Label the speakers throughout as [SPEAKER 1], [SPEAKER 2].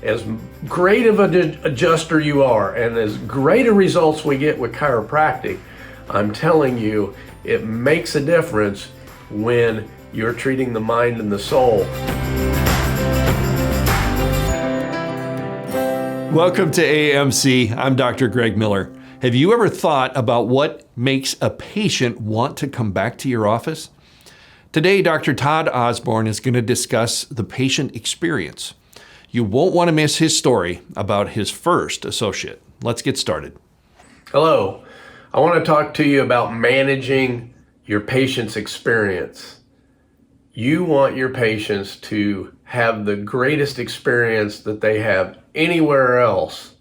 [SPEAKER 1] as great of an adjuster you are and as great a results we get with chiropractic, I'm telling you, it makes a difference when you're treating the mind and the soul.
[SPEAKER 2] Welcome to AMC. I'm Dr. Greg Miller. Have you ever thought about what makes a patient want to come back to your office? Today, Dr. Todd Osborne is going to discuss the patient experience. You won't want to miss his story about his first associate. Let's get started.
[SPEAKER 1] Hello. I want to talk to you about managing your patient's experience. You want your patients to have the greatest experience that they have anywhere else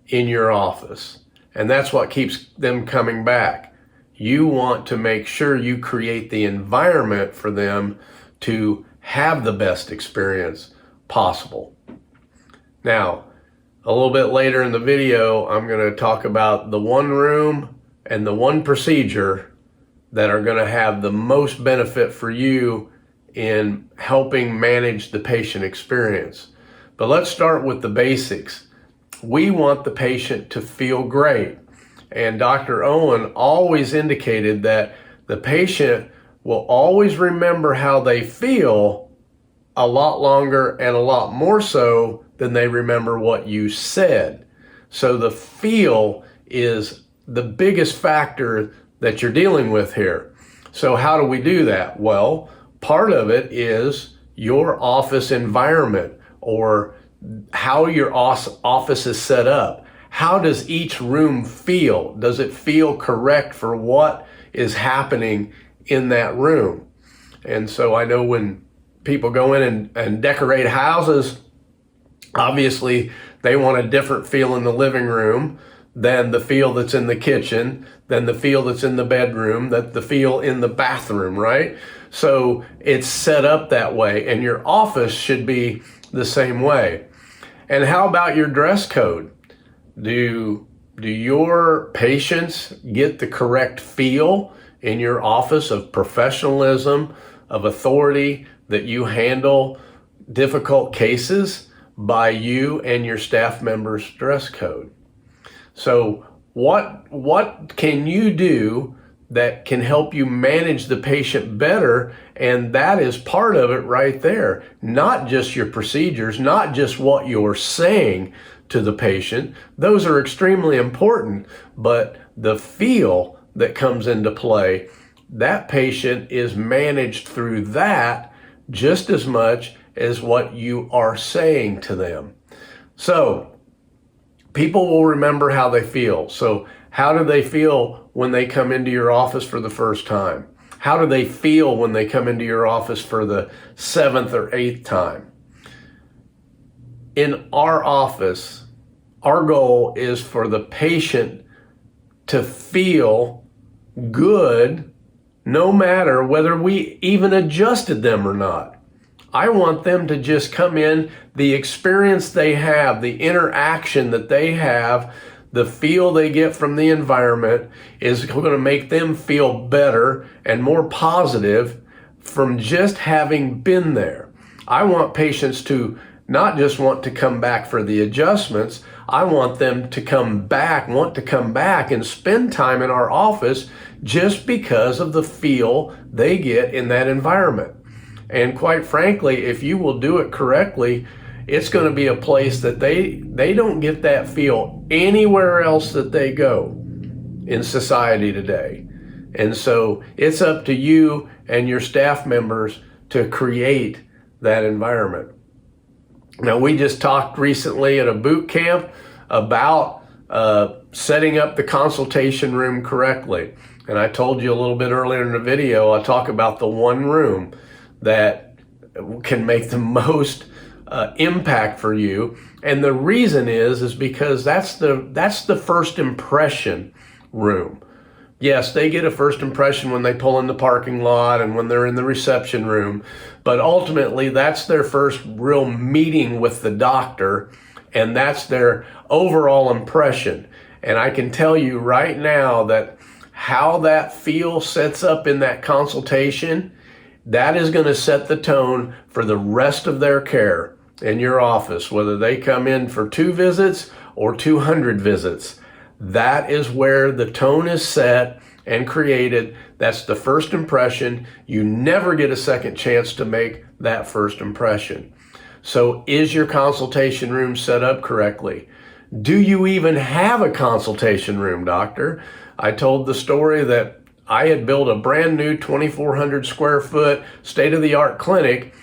[SPEAKER 1] in your office. And that's what keeps them coming back. You want to make sure you create the environment for them to have the best experience possible. Now, a little bit later in the video, I'm going to talk about the one room and the one procedure that are going to have the most benefit for you in helping manage the patient experience. But let's start with the basics. We want the patient to feel great. And Dr. Owen always indicated that the patient will always remember how they feel a lot longer and a lot more so than they remember what you said. So the feel is the biggest factor that you're dealing with here. So how do we do that? Well, part of it is your office environment, or how your office is set up. How does each room feel? Does it feel correct for what is happening in that room? And so I know when people go in and decorate houses, obviously they want a different feel in the living room than the feel that's in the kitchen, than the feel that's in the bedroom, than the feel in the bathroom, right? So it's set up that way, and your office should be the same way. And how about your dress code? Do your patients get the correct feel in your office of professionalism, of authority, that you handle difficult cases by you and your staff members' dress code? So what can you do that can help you manage the patient better? And that is part of it right there. Not just your procedures, not just what you're saying to the patient. Those are extremely important, but the feel that comes into play, that patient is managed through that just as much as what you are saying to them. So people will remember how they feel. So how do they feel when they come into your office for the first time? How do they feel when they come into your office for the 7th or 8th time? In our office, our goal is for the patient to feel good no matter whether we even adjusted them or not. I want them to just come in, the experience they have, the interaction that they have, the feel they get from the environment is going to make them feel better and more positive from just having been there. I want patients to not just want to come back for the adjustments. I want them to want to come back and spend time in our office just because of the feel they get in that environment. And quite frankly, if you will do it correctly, it's going to be a place that they don't get that feel anywhere else that they go in society today. And so it's up to you and your staff members to create that environment. Now, we just talked recently at a boot camp about setting up the consultation room correctly. And I told you a little bit earlier in the video, I talk about the one room that can make the most impact for you. And the reason is because that's the first impression room. Yes, they get a first impression when they pull in the parking lot and when they're in the reception room, but ultimately that's their first real meeting with the doctor, and that's their overall impression. And I can tell you right now that how that feel sets up in that consultation, that is going to set the tone for the rest of their care. in your office, whether they come in for 2 visits or 200 visits. That is where the tone is set and created. That's the first impression. You never get a second chance to make that first impression. So is your consultation room set up correctly? Do you even have a consultation room, doctor? I told the story that I had built a brand new 2,400 square foot state-of-the-art clinic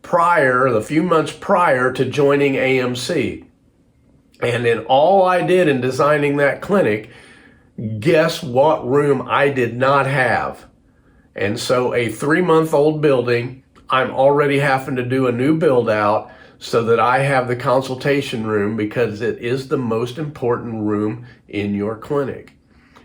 [SPEAKER 1] the few months prior to joining AMC. And in all I did in designing that clinic, guess what room I did not have? And so a 3-month-old building, I'm already having to do a new build out so that I have the consultation room, because it is the most important room in your clinic.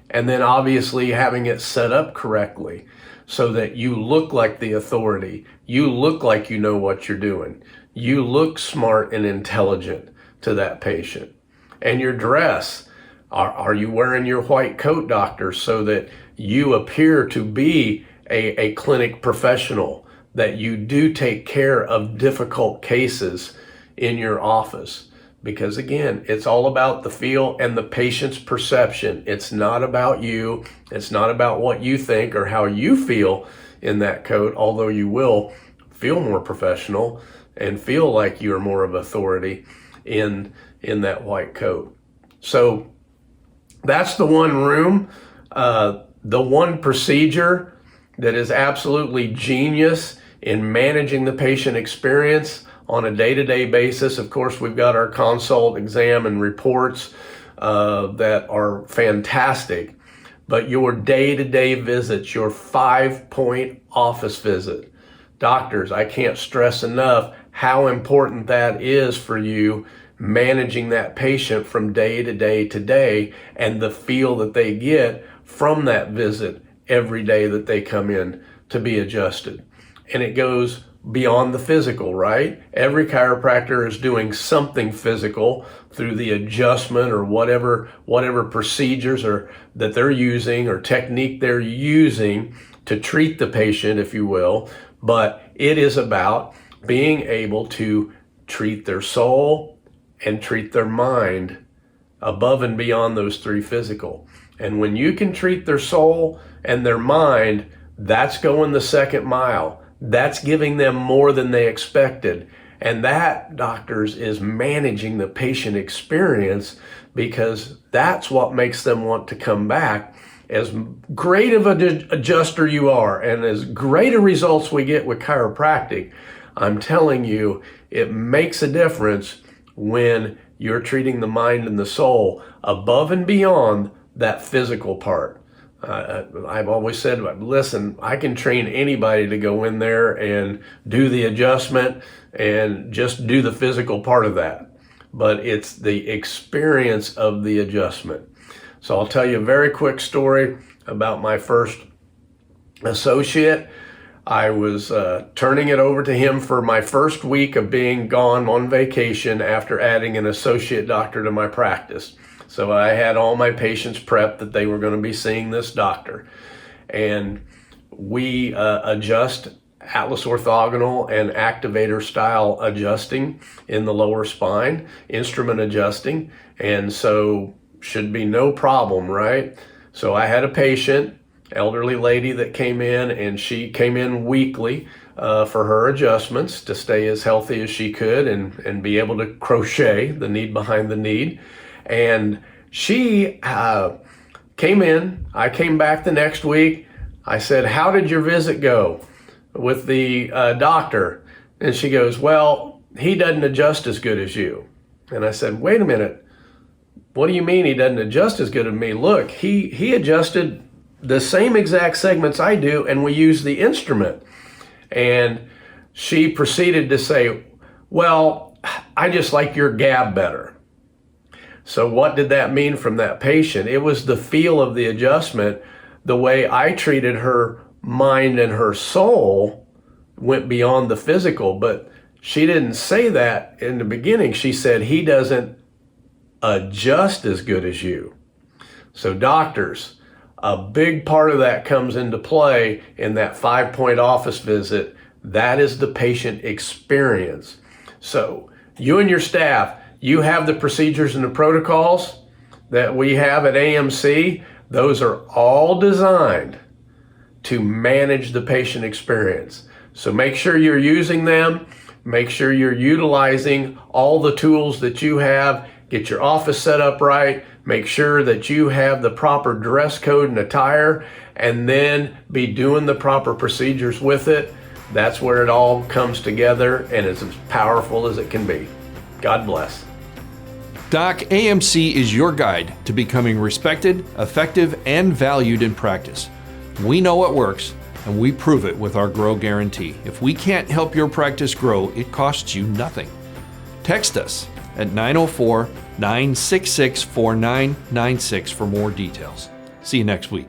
[SPEAKER 1] And then obviously having it set up correctly so that you look like the authority. You look like you know what you're doing. You look smart and intelligent to that patient. And your dress, are you wearing your white coat, doctor, so that you appear to be a clinic professional, that you do take care of difficult cases in your office? Because again, it's all about the feel and the patient's perception. It's not about you. It's not about what you think or how you feel in that coat, although you will feel more professional and feel like you're more of authority in that white coat. So that's the one room, the one procedure that is absolutely genius in managing the patient experience on a day-to-day basis. Of course, we've got our consult, exam, and reports that are fantastic. But your day-to-day visits, your 5-point office visit, doctors, I can't stress enough how important that is for you, managing that patient from day to day to day, and the feel that they get from that visit every day that they come in to be adjusted. And it goes beyond the physical, right? Every chiropractor is doing something physical through the adjustment or whatever procedures that they're using or technique they're using to treat the patient, if you will. But it is about being able to treat their soul and treat their mind above and beyond those 3 physical. And when you can treat their soul and their mind, that's going the second mile. That's giving them more than they expected. And that, doctors, is managing the patient experience, because that's what makes them want to come back. As great of an adjuster you are, and as great a results we get with chiropractic, I'm telling you, it makes a difference when you're treating the mind and the soul above and beyond that physical part. I've always said, listen, I can train anybody to go in there and do the adjustment and just do the physical part of that. But it's the experience of the adjustment. So I'll tell you a very quick story about my first associate. I was turning it over to him for my first week of being gone on vacation after adding an associate doctor to my practice. So I had all my patients prepped that they were going to be seeing this doctor. And we adjust Atlas orthogonal and activator style adjusting in the lower spine, instrument adjusting. And so should be no problem, right? So I had a patient, elderly lady, that came in, and she came in weekly for her adjustments to stay as healthy as she could and be able to crochet, the need behind the need. And she came in. I came back the next week. I said, how did your visit go with the doctor? And she goes, well, he doesn't adjust as good as you. And I said, wait a minute. What do you mean he doesn't adjust as good as me? Look, he adjusted the same exact segments I do, and we use the instrument. And she proceeded to say, well, I just like your gab better. So what did that mean from that patient? It was the feel of the adjustment. The way I treated her mind and her soul went beyond the physical, but she didn't say that in the beginning. She said, he doesn't adjust as good as you. So doctors, a big part of that comes into play in that 5-point office visit. That is the patient experience. So You and your staff, you have the procedures and the protocols that we have at AMC. Those are all designed to manage the patient experience. So make sure you're using them. Make sure you're utilizing all the tools that you have. Get your office set up right. Make sure that you have the proper dress code and attire, and then be doing the proper procedures with it. That's where it all comes together, and it's as powerful as it can be. God bless.
[SPEAKER 2] Doc, AMC is your guide to becoming respected, effective, and valued in practice. We know what works, and we prove it with our Grow Guarantee. If we can't help your practice grow, it costs you nothing. Text us at 904-966-4996 for more details. See you next week.